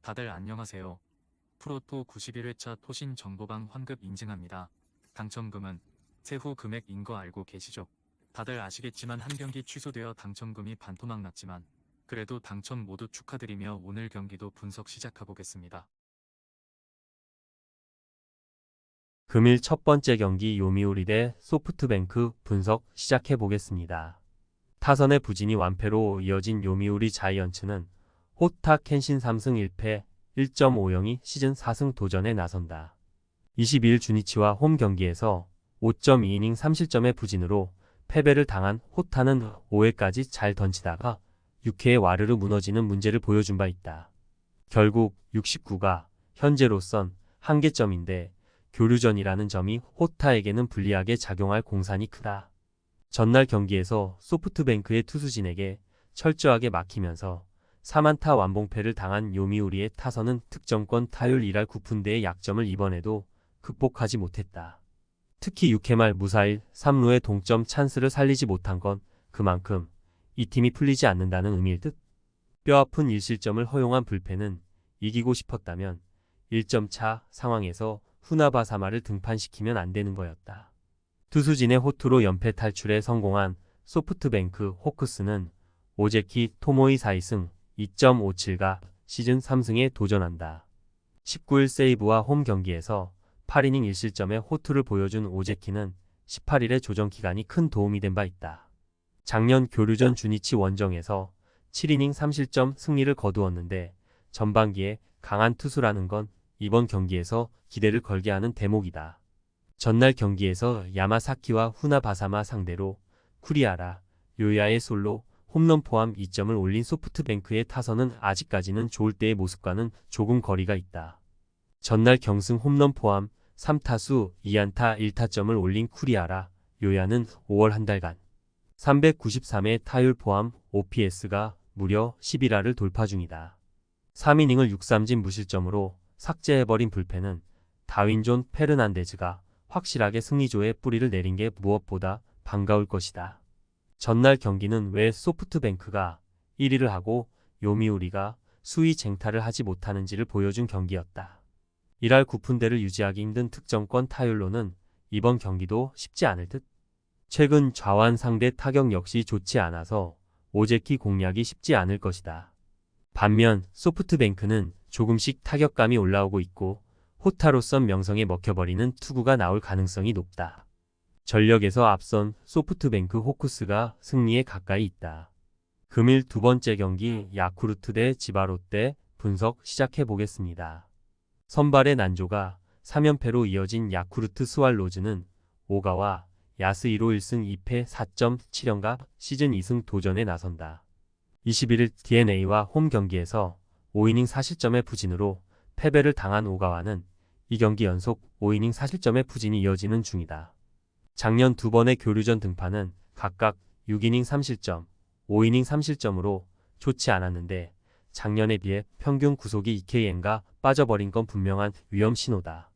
다들 안녕하세요. 프로토 91회차 토신 정보방 환급 인증합니다. 당첨금은 세후 금액인 거 알고 계시죠? 다들 아시겠지만 한 경기 취소되어 당첨금이 반토막 났지만 그래도 당첨 모두 축하드리며 오늘 경기도 분석 시작해보겠습니다. 금일 첫 번째 경기 요미우리 대 소프트뱅크 분석 시작해 보겠습니다. 타선의 부진이 완패로 이어진 요미우리 자이언츠는 호타 켄신 3승 1패 1.50이 시즌 4승 도전에 나선다. 22일 주니치와 홈 경기에서 5.2이닝 3실점의 부진으로 패배를 당한 호타는 5회까지 잘 던지다가 6회에 와르르 무너지는 문제를 보여준 바 있다. 결국 69가 현재로선 한계점인데 교류전이라는 점이 호타에게는 불리하게 작용할 공산이 크다. 전날 경기에서 소프트뱅크의 투수진에게 철저하게 막히면서 4안타 완봉패를 당한 요미우리의 타선은 득점권 타율 1할 9푼대의 약점을 이번에도 극복하지 못했다. 특히 6회 말 무사히 3루의 동점 찬스를 살리지 못한 건 그만큼 이 팀이 풀리지 않는다는 의미일 듯. 뼈아픈 1실점을 허용한 불펜은 이기고 싶었다면 1점 차 상황에서 후나바사마를 등판시키면 안 되는 거였다. 투수진의 호투로 연패 탈출에 성공한 소프트뱅크 호크스는 오제키 토모이 4이승 2.57가 시즌 3승에 도전한다. 19일 세이브와 홈 경기에서 8이닝 1실점의 호투를 보여준 오제키는 18일의 조정 기간이 큰 도움이 된 바 있다. 작년 교류전 주니치 원정에서 7이닝 3실점 승리를 거두었는데 전반기에 강한 투수라는 건 이번 경기에서 기대를 걸게 하는 대목이다. 전날 경기에서 야마사키와 후나바사마 상대로 쿠리아라, 요야의 솔로, 홈런 포함 2점을 올린 소프트뱅크의 타선은 아직까지는 좋을 때의 모습과는 조금 거리가 있다. 전날 경승 홈런 포함 3타수 2안타 1타점을 올린 쿠리아라, 요야는 5월 한 달간 393의 타율 포함 OPS가 무려 11할을 돌파 중이다. 3이닝을 6삼진 무실점으로 삭제해버린 불펜은 다윈존 페르난데즈가 확실하게 승리조에 뿌리를 내린 게 무엇보다 반가울 것이다. 전날 경기는 왜 소프트뱅크가 1위를 하고 요미우리가 수위 쟁탈을 하지 못하는지를 보여준 경기였다. 1할 9푼대를 유지하기 힘든 득점권 타율로는 이번 경기도 쉽지 않을 듯. 최근 좌완 상대 타격 역시 좋지 않아서 오제키 공략이 쉽지 않을 것이다. 반면 소프트뱅크는 조금씩 타격감이 올라오고 있고 호타로선 명성에 먹혀버리는 투구가 나올 가능성이 높다. 전력에서 앞선 소프트뱅크 호크스가 승리에 가까이 있다. 금일 두 번째 경기 야쿠르트 대 지바롯데 분석 시작해보겠습니다. 선발의 난조가 3연패로 이어진 야쿠르트 스왈로즈는 오가와 야스히로 1승 2패 4.7연가 시즌 2승 도전에 나선다. 21일 DeNA와 홈 경기에서 5이닝 4실점의 부진으로 패배를 당한 오가와는 이 경기 연속 5이닝 4실점의 부진이 이어지는 중이다. 작년 두 번의 교류전 등판은 각각 6이닝 3실점, 5이닝 3실점으로 좋지 않았는데 작년에 비해 평균 구속이 2KM가 빠져버린 건 분명한 위험 신호다.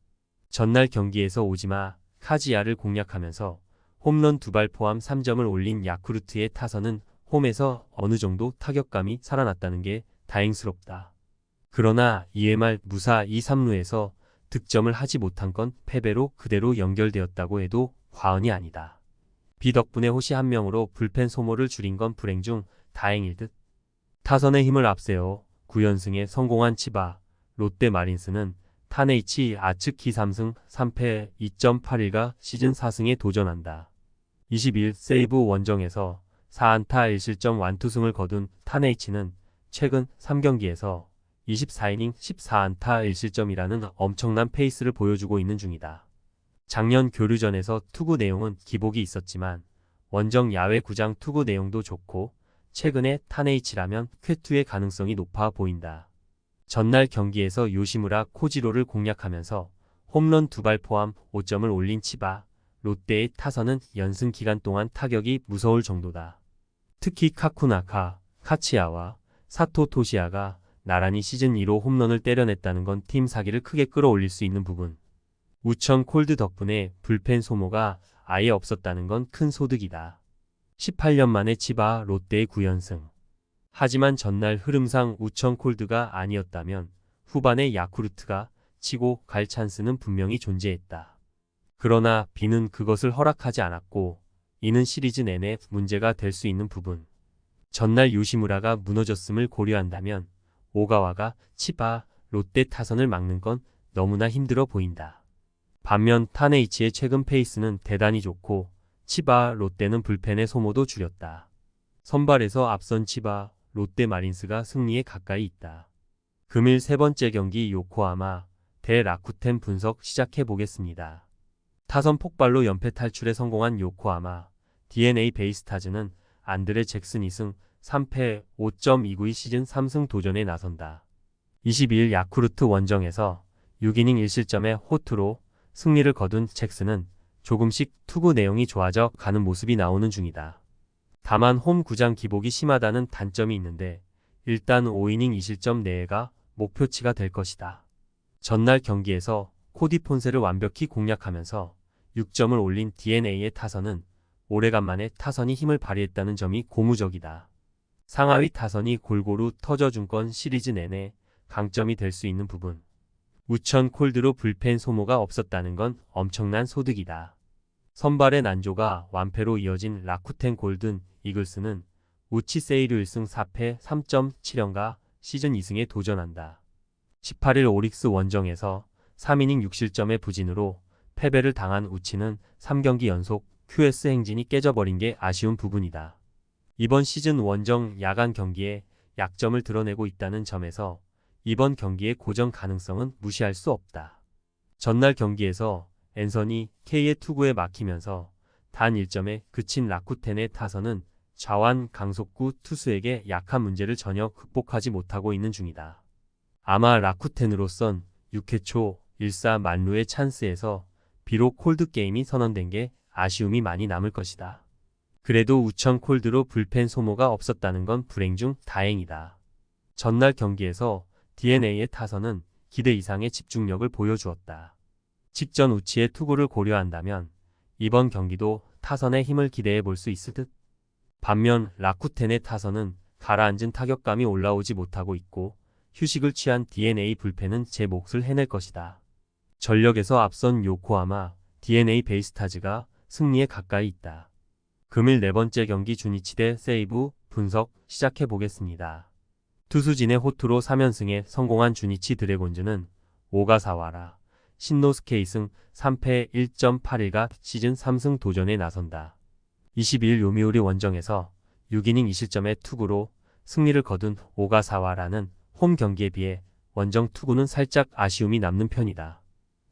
전날 경기에서 오지마 카지야를 공략하면서 홈런 2발 포함 3점을 올린 야쿠르트의 타선은 홈에서 어느 정도 타격감이 살아났다는 게 다행스럽다. 그러나 2회 말 무사 2, 3루에서 득점을 하지 못한 건 패배로 그대로 연결되었다고 해도 과언이 아니다. 비 덕분에 호시 한 명으로 불펜 소모를 줄인 건 불행 중 다행일 듯. 타선의 힘을 앞세워 9연승에 성공한 치바, 롯데 마린스는 타네이치 아츠키 3승 3패 2.81가 시즌 4승에 도전한다. 22일 세이브 원정에서 4안타 1실점 완투승을 거둔 타네이치는 최근 3경기에서 24이닝 14안타 1실점이라는 엄청난 페이스를 보여주고 있는 중이다. 작년 교류전에서 투구 내용은 기복이 있었지만 원정 야외 구장 투구 내용도 좋고 최근에 타네이치라면 쾌투의 가능성이 높아 보인다. 전날 경기에서 요시무라 코지로를 공략하면서 홈런 2발 포함 5점을 올린 치바, 롯데의 타선은 연승 기간 동안 타격이 무서울 정도다. 특히 카쿠나카, 카치야와 사토 토시야가 나란히 시즌 2로 홈런을 때려냈다는 건 팀 사기를 크게 끌어올릴 수 있는 부분. 우천 콜드 덕분에 불펜 소모가 아예 없었다는 건 큰 소득이다. 18년 만에 치바 롯데의 9연승. 하지만 전날 흐름상 우천 콜드가 아니었다면 후반에 야쿠르트가 치고 갈 찬스는 분명히 존재했다. 그러나 비는 그것을 허락하지 않았고 이는 시리즈 내내 문제가 될 수 있는 부분. 전날 요시무라가 무너졌음을 고려한다면 오가와가 치바, 롯데 타선을 막는 건 너무나 힘들어 보인다. 반면 타네이치의 최근 페이스는 대단히 좋고 치바, 롯데는 불펜의 소모도 줄였다. 선발에서 앞선 치바, 롯데 마린스가 승리에 가까이 있다. 금일 세 번째 경기 요코하마 대 라쿠텐 분석 시작해 보겠습니다. 타선 폭발로 연패 탈출에 성공한 요코하마 DNA 베이스타즈는 안드레 잭슨 2승 3패 5.292 시즌 3승 도전에 나선다. 22일 야쿠르트 원정에서 6이닝 1실점의 호투로 승리를 거둔 잭슨은 조금씩 투구 내용이 좋아져 가는 모습이 나오는 중이다. 다만 홈 구장 기복이 심하다는 단점이 있는데 일단 5이닝 2실점 내외가 목표치가 될 것이다. 전날 경기에서 코디 폰세를 완벽히 공략하면서 6점을 올린 DNA의 타선은 오래간만에 타선이 힘을 발휘했다는 점이 고무적이다. 상하위 타선이 골고루 터져준 건 시리즈 내내 강점이 될 수 있는 부분. 우천 콜드로 불펜 소모가 없었다는 건 엄청난 소득이다. 선발의 난조가 완패로 이어진 라쿠텐 골든 이글스는 우치 세이류 1승 4패 3.7연가 시즌 2승에 도전한다. 18일 오릭스 원정에서 3이닝 6실점의 부진으로 패배를 당한 우치는 3경기 연속 QS 행진이 깨져버린 게 아쉬운 부분이다. 이번 시즌 원정 야간 경기에 약점을 드러내고 있다는 점에서 이번 경기의 고전 가능성은 무시할 수 없다. 전날 경기에서 앤서니 K의 투구에 막히면서 단 1점에 그친 라쿠텐의 타선은 좌완 강속구 투수에게 약한 문제를 전혀 극복하지 못하고 있는 중이다. 아마 라쿠텐으로선 6회 초 1사 만루의 찬스에서 비록 콜드게임이 선언된 게 아쉬움이 많이 남을 것이다. 그래도 우천 콜드로 불펜 소모가 없었다는 건 불행 중 다행이다. 전날 경기에서 DNA의 타선은 기대 이상의 집중력을 보여주었다. 직전 우치의 투구를 고려한다면 이번 경기도 타선의 힘을 기대해 볼 수 있을 듯. 반면 라쿠텐의 타선은 가라앉은 타격감이 올라오지 못하고 있고 휴식을 취한 DNA 불펜은 제 몫을 해낼 것이다. 전력에서 앞선 요코하마 DNA 베이스타즈가 승리에 가까이 있다. 금일 네 번째 경기 주니치 대 세이브 분석 시작해 보겠습니다. 투수진의 호투로 3연승에 성공한 주니치 드래곤즈는 오가사와라, 신노스케 2승 3패 1.81가 시즌 3승 도전에 나선다. 22일 요미우리 원정에서 6이닝 2실점의 투구로 승리를 거둔 오가사와라는 홈 경기에 비해 원정 투구는 살짝 아쉬움이 남는 편이다.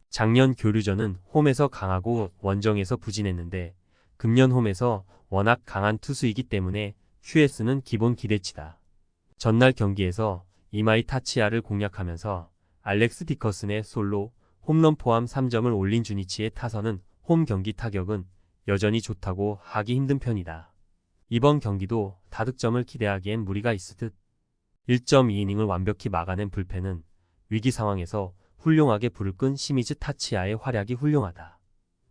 작년 교류전은 홈에서 강하고 원정에서 부진했는데 금년 홈에서 워낙 강한 투수이기 때문에 QS는 기본 기대치다. 전날 경기에서 이마이 타치야를 공략하면서 알렉스 디커슨의 솔로 홈런 포함 3점을 올린 주니치의 타선은 홈 경기 타격은 여전히 좋다고 하기 힘든 편이다. 이번 경기도 다득점을 기대하기엔 무리가 있을 듯. 1.2이닝을 완벽히 막아낸 불펜은 위기 상황에서 훌륭하게 불을 끈 시미즈 타치야의 활약이 훌륭하다.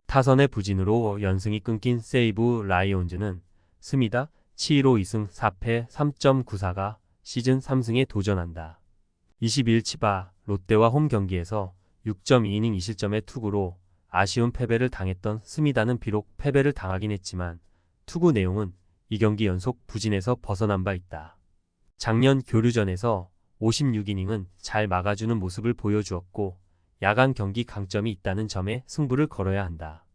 타선의 부진으로 연승이 끊긴 세이브 라이온즈는 스미다 치히로 2승 4패 3.94가 시즌 3승에 도전한다. 22일 치바 롯데와 홈 경기에서 6.2이닝 2실점의 투구로 아쉬운 패배를 당했던 스미다는 비록 패배를 당하긴 했지만 투구 내용은 이 경기 연속 부진에서 벗어난 바 있다. 작년 교류전에서 56이닝은 잘 막아주는 모습을 보여주었고 야간 경기 강점이 있다는 점에 승부를 걸어야 한다.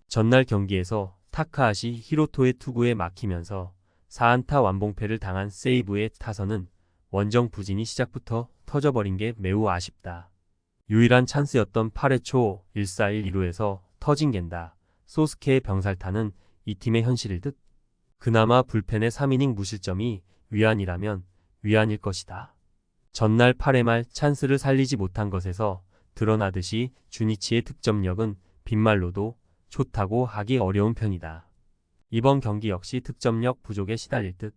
전날 경기에서 타카하시 히로토의 투구에 막히면서 4안타 완봉패를 당한 세이브의 타선은 원정 부진이 시작부터 터져버린 게 매우 아쉽다. 유일한 찬스였던 8회 초 1-4-1 2루에서 터진 겐다 소스케의 병살타는 이 팀의 현실일 듯. 그나마 불펜의 3이닝 무실점이 위안이라면 위안일 것이다. 전날 8회 말 찬스를 살리지 못한 것에서 드러나듯이 주니치의 득점력은 빈말로도 좋다고 하기 어려운 편이다. 이번 경기 역시 득점력 부족에 시달릴 듯.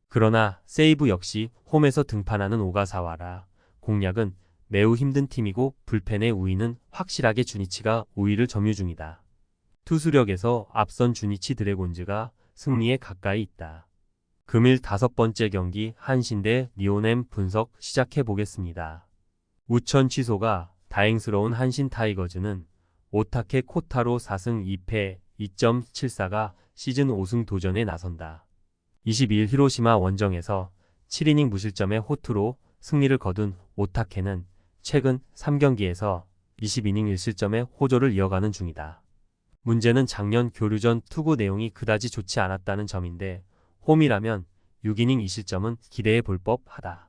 그러나 세이브 역시 홈에서 등판하는 오가사와라 공략은 매우 힘든 팀이고 불펜의 우위는 확실하게 주니치가 우위를 점유 중이다. 투수력에서 앞선 주니치 드래곤즈가 승리에 가까이 있다. 금일 다섯 번째 경기 한신 대 니오넴 분석 시작해 보겠습니다. 우천 취소가 다행스러운 한신 타이거즈는 오타케 코타로 4승 2패 2.74가 시즌 5승 도전에 나선다. 22일 히로시마 원정에서 7이닝 무실점의 호투로 승리를 거둔 오타케는 최근 3경기에서 22이닝 1실점의 호조를 이어가는 중이다. 문제는 작년 교류전 투구 내용이 그다지 좋지 않았다는 점인데 홈이라면 6이닝 2실점은 기대해 볼 법하다.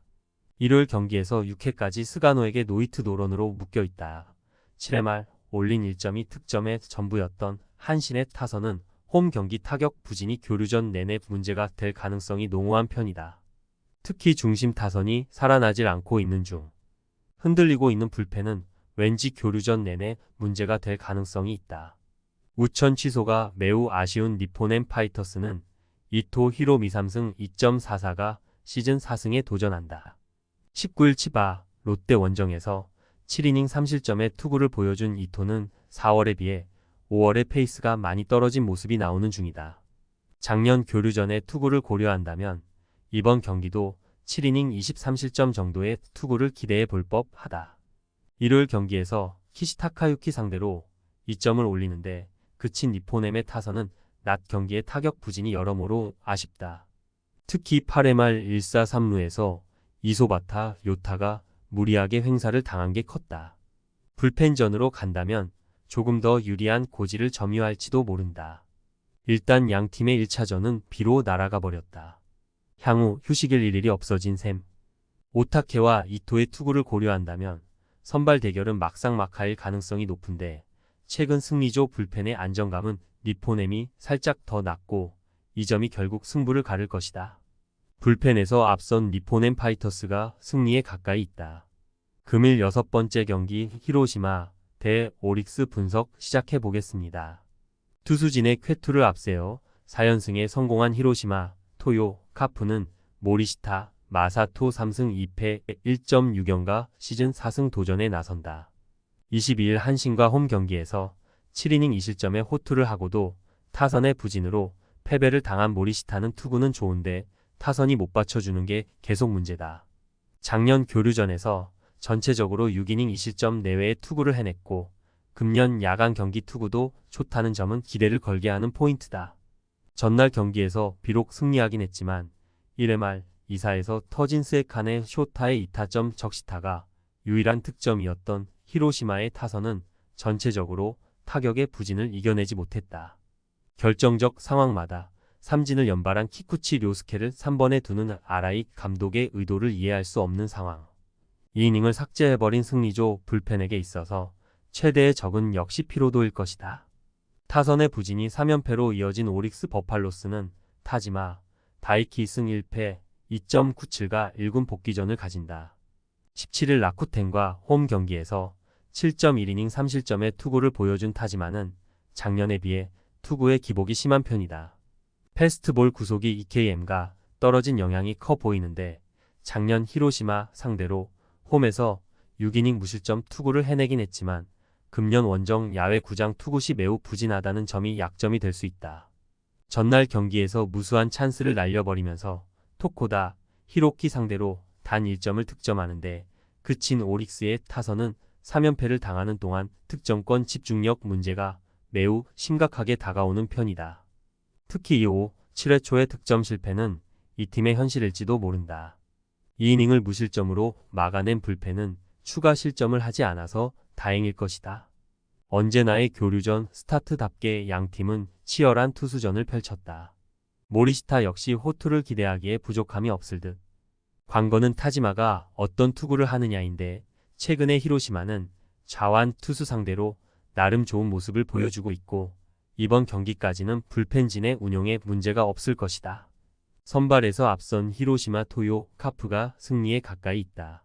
일요일 경기에서 6회까지 스가노에게 노히트 노런으로 묶여있다. 7회 말 올린 1점이 득점의 전부였던 한신의 타선은 홈 경기 타격 부진이 교류전 내내 문제가 될 가능성이 농후한 편이다. 특히 중심 타선이 살아나질 않고 있는 중 흔들리고 있는 불펜은 왠지 교류전 내내 문제가 될 가능성이 있다. 우천 취소가 매우 아쉬운 니포넨 파이터스는 이토 히로미 3승 2.44가 시즌 4승에 도전한다. 19일 치바 롯데 원정에서 7이닝 3실점의 투구를 보여준 이토는 4월에 비해 5월의 페이스가 많이 떨어진 모습이 나오는 중이다. 작년 교류전의 투구를 고려한다면 이번 경기도 7이닝 23실점 정도의 투구를 기대해 볼 법하다. 일요일 경기에서 키시타카유키 상대로 2점을 올리는데 그친 니포넴의 타선은 낮 경기의 타격 부진이 여러모로 아쉽다. 특히 8회 말 1사 3루에서 이소바타, 요타가 무리하게 횡사를 당한 게 컸다. 불펜전으로 간다면 조금 더 유리한 고지를 점유할지도 모른다. 일단 양 팀의 1차전은 비로 날아가 버렸다. 향후 휴식일 일일이 없어진 셈. 오타케와 이토의 투구를 고려한다면 선발 대결은 막상막하일 가능성이 높은데 최근 승리조 불펜의 안정감은 니포넴이 살짝 더 낮고 이 점이 결국 승부를 가를 것이다. 불펜에서 앞선 니포넴 파이터스가 승리에 가까이 있다. 금일 6번째 경기 히로시마 대 오릭스 분석 시작해 보겠습니다. 투수진의 쾌투를 앞세워 4연승에 성공한 히로시마 토요 카프는 모리시타 마사토 3승 2패 1.6연가 시즌 4승 도전에 나선다. 22일 한신과 홈 경기에서 7이닝 2실점의 호투를 하고도 타선의 부진으로 패배를 당한 모리시타는 투구는 좋은데 타선이 못 받쳐주는 게 계속 문제다. 작년 교류전에서 전체적으로 6이닝 2실점 내외의 투구를 해냈고 금년 야간 경기 투구도 좋다는 점은 기대를 걸게 하는 포인트다. 전날 경기에서 비록 승리하긴 했지만 1회 말 2사에서 터진 스에칸의 쇼타의 2타점 적시타가 유일한 득점이었던 히로시마의 타선은 전체적으로 타격의 부진을 이겨내지 못했다. 결정적 상황마다 삼진을 연발한 키쿠치 료스케를 3번에 두는 아라이 감독의 의도를 이해할 수 없는 상황. 2이닝을 삭제해버린 승리조 불펜에게 있어서 최대의 적은 역시 피로도일 것이다. 타선의 부진이 3연패로 이어진 오릭스 버팔로스는 타지마, 다이키 2승 1패 2.97가 1군 복귀전을 가진다. 17일 라쿠텐과 홈 경기에서 7.1이닝 3실점의 투구를 보여준 타지마는 작년에 비해 투구의 기복이 심한 편이다. 패스트볼 구속이 EKM과 떨어진 영향이 커 보이는데 작년 히로시마 상대로 홈에서 6이닝 무실점 투구를 해내긴 했지만 금년 원정 야외 구장 투구 시 매우 부진하다는 점이 약점이 될 수 있다. 전날 경기에서 무수한 찬스를 날려버리면서 토코다, 히로키 상대로 단 1점을 득점하는데 그친 오릭스의 타선은 3연패를 당하는 동안 득점권 집중력 문제가 매우 심각하게 다가오는 편이다. 특히 2호, 7회 초의 득점 실패는 이 팀의 현실일지도 모른다. 2이닝을 무실점으로 막아낸 불펜은 추가 실점을 하지 않아서 다행일 것이다. 언제나의 교류전 스타트답게 양 팀은 치열한 투수전을 펼쳤다. 모리시타 역시 호투를 기대하기에 부족함이 없을 듯. 관건은 타지마가 어떤 투구를 하느냐인데 최근에 히로시마는 좌완 투수 상대로 나름 좋은 모습을 보여주고 있고 이번 경기까지는 불펜진의 운용에 문제가 없을 것이다. 선발에서 앞선 히로시마 토요 카프가 승리에 가까이 있다.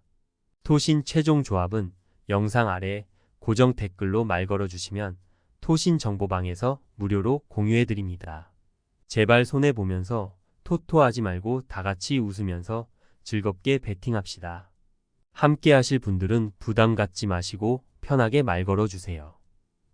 토신 최종 조합은 영상 아래 고정 댓글로 말 걸어주시면 토신 정보방에서 무료로 공유해드립니다. 제발 손해보면서 토토하지 말고 다같이 웃으면서 즐겁게 베팅합시다. 함께 하실 분들은 부담 갖지 마시고 편하게 말 걸어주세요.